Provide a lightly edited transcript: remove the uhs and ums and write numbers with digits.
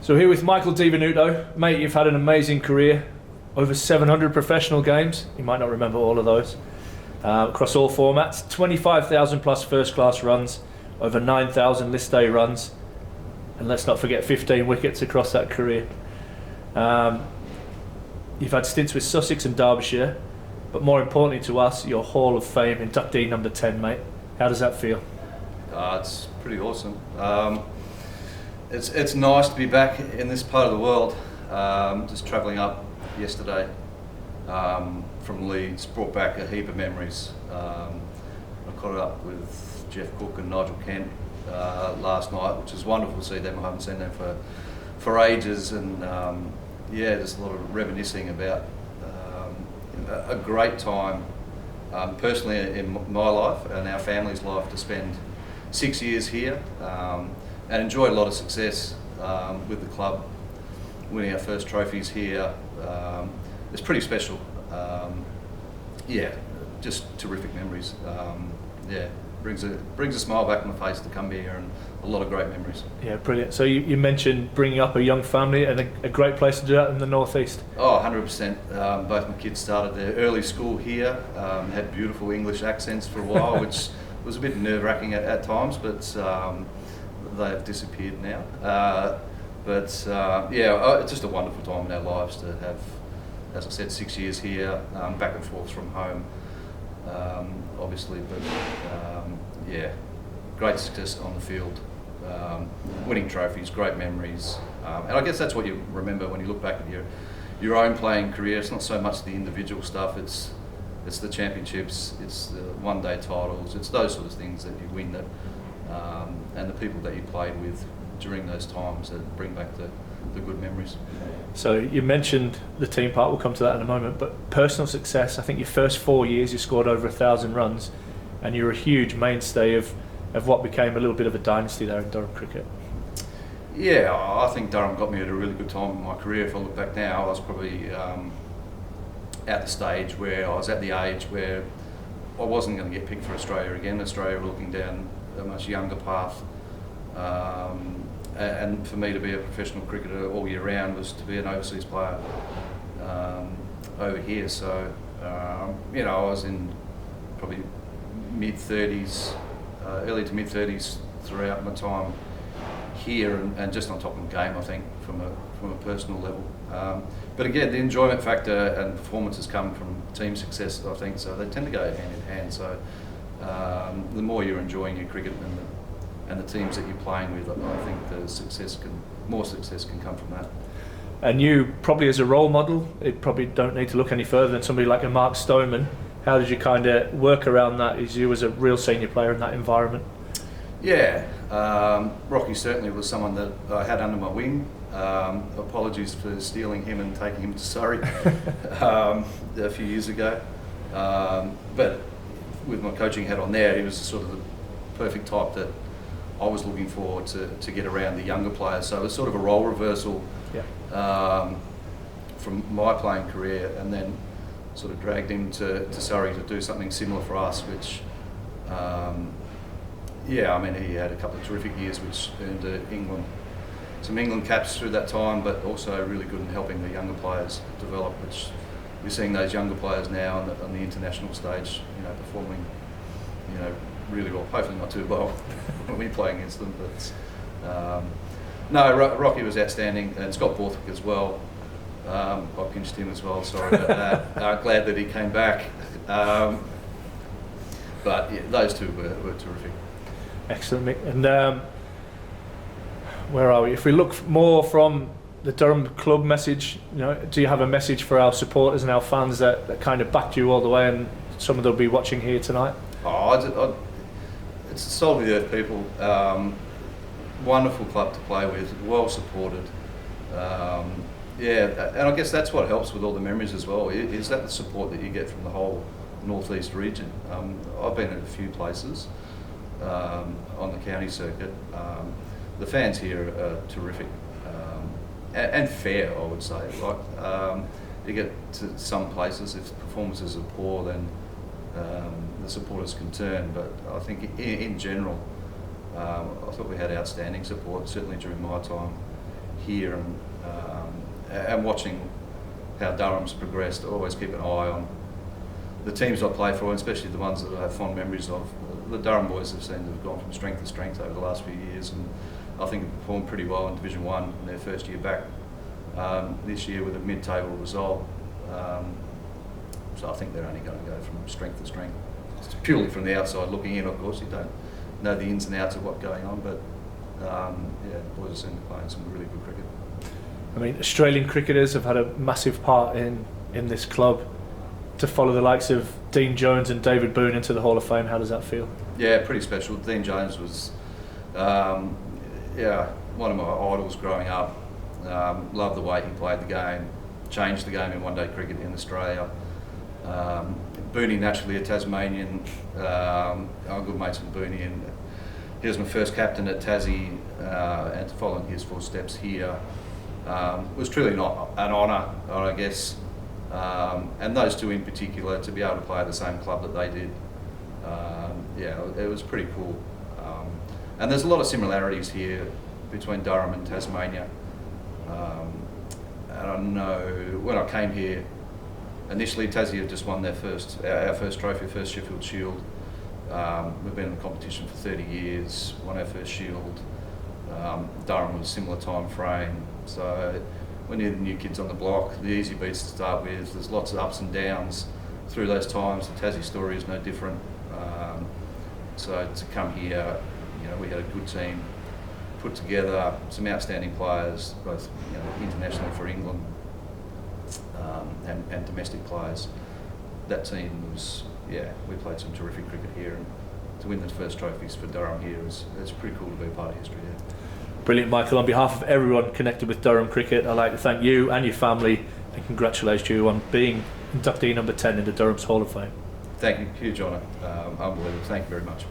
So here with Michael Di Venuto. Mate, you've had an amazing career. Over 700 professional games. You might not remember all of those. Across all formats. 25,000 plus first class runs. Over 9,000 list A runs. And let's not forget 15 wickets across that career. You've had stints with Sussex and Derbyshire. But more importantly to us, your Hall of Fame inductee number 10, mate. How does that feel? It's pretty awesome. It's nice to be back in this part of the world. Just travelling up yesterday from Leeds, brought back a heap of memories. I caught up with Jeff Cook and Nigel Kent last night, which was wonderful to see them. I haven't seen them for ages, and just a lot of reminiscing about a great time personally in my life and our family's life to spend 6 years here, and enjoyed a lot of success with the club, winning our first trophies here. It's pretty special. Just terrific memories. Brings a smile back on my face to come here, and a lot of great memories. Yeah, brilliant. So you mentioned bringing up a young family, and a great place to do that in the northeast. Oh, 100%. Both my kids started their early school here, had beautiful English accents for a while, which was a bit nerve-wracking at times, but they have disappeared now. It's just a wonderful time in our lives to have, as I said, 6 years here, back and forth from home, obviously, but great success on the field, winning trophies, great memories, and I guess that's what you remember when you look back at your own playing career. It's not so much the individual stuff, it's the championships, it's the one-day titles, it's those sort of things that you win that, and the people that you played with during those times that bring back the good memories. So you mentioned the team part, we'll come to that in a moment, but personal success, I think your first 4 years you scored over 1,000 runs, and you're a huge mainstay of what became a little bit of a dynasty there in Durham cricket. Yeah, I think Durham got me at a really good time in my career. If I look back now, I was probably at the stage where I was at the age where I wasn't going to get picked for Australia again. Australia were looking down a much younger path, and for me to be a professional cricketer all year round was to be an overseas player over here. So I was in probably mid-30s, early to mid-30s throughout my time here, and just on top of the game, I think, from a personal level. But again, the enjoyment factor and performances come from team success, I think, so they tend to go hand in hand. So the more you're enjoying your cricket and the teams that you're playing with, I think more success can come from that. And you, probably as a role model, it probably don't need to look any further than somebody like a Mark Stoneman. How did you kind of work around that as you was a real senior player in that environment? Yeah, Rocky certainly was someone that I had under my wing. Apologies for stealing him and taking him to Surrey a few years ago. But with my coaching hat on there, he was sort of the perfect type that I was looking for to get around the younger players. So it was sort of a role reversal from my playing career, and then sort of dragged him to Surrey to do something similar for us, which he had a couple of terrific years, which earned some England caps through that time, but also really good in helping the younger players develop, which we're seeing those younger players now on the international stage, performing, really well. Hopefully not too well when we play against them, but Rocky was outstanding, and Scott Borthwick as well. I pinched him as well, sorry about that. Glad that he came back. Those two were terrific. Excellent, Mick. And where are we? If we look more from the Durham club message, do you have a message for our supporters and our fans that kind of backed you all the way, and some of them will be watching here tonight? It's Salt of the Earth people. Wonderful club to play with, well supported. And I guess that's what helps with all the memories as well, is that the support that you get from the whole northeast region. I've been at a few places on the county circuit. The fans here are terrific and fair, I would say. You get to some places, if performances are poor, then the supporters can turn. But I think in general, I thought we had outstanding support, certainly during my time here and watching how Durham's progressed. I always keep an eye on the teams I play for, and especially the ones that I have fond memories of. The Durham boys have seemed to have gone from strength to strength over the last few years, and I think have performed pretty well in Division 1 in their first year back this year with a mid-table result. So I think they're only going to go from strength to strength. It's purely from the outside looking in, of course. You don't know the ins and outs of what's going on, but yeah, the boys seem to be playing some really good cricket. I mean, Australian cricketers have had a massive part in this club. To follow the likes of Dean Jones and David Boone into the Hall of Fame, how does that feel? Yeah, pretty special. Dean Jones was, yeah, one of my idols growing up. Loved the way he played the game, changed the game in one-day cricket in Australia. Booney, naturally a Tasmanian. I'm good mates with Booney, and he was my first captain at Tassie, and following his footsteps here was truly not an honour, I guess. And those two in particular, to be able to play at the same club that they did, yeah, it was pretty cool. And there's a lot of similarities here between Durham and Tasmania. And I know when I came here, initially Tassie had just won our first trophy, first Sheffield Shield. We've been in the competition for 30 years, won our first Shield. Durham was a similar time frame. So when you're the new kids on the block, the easy beats to start with, there's lots of ups and downs through those times. The Tassie story is no different. So to come here, you know, we had a good team put together, some outstanding players, both internationally for England and domestic players. That team was, yeah, we played some terrific cricket here, and to win the first trophies for Durham here it's pretty cool to be a part of history here. Brilliant, Michael. On behalf of everyone connected with Durham Cricket, I'd like to thank you and your family and congratulate you on being inductee number 10 into Durham's Hall of Fame. Thank you, huge honour, unbelievable. Thank you very much.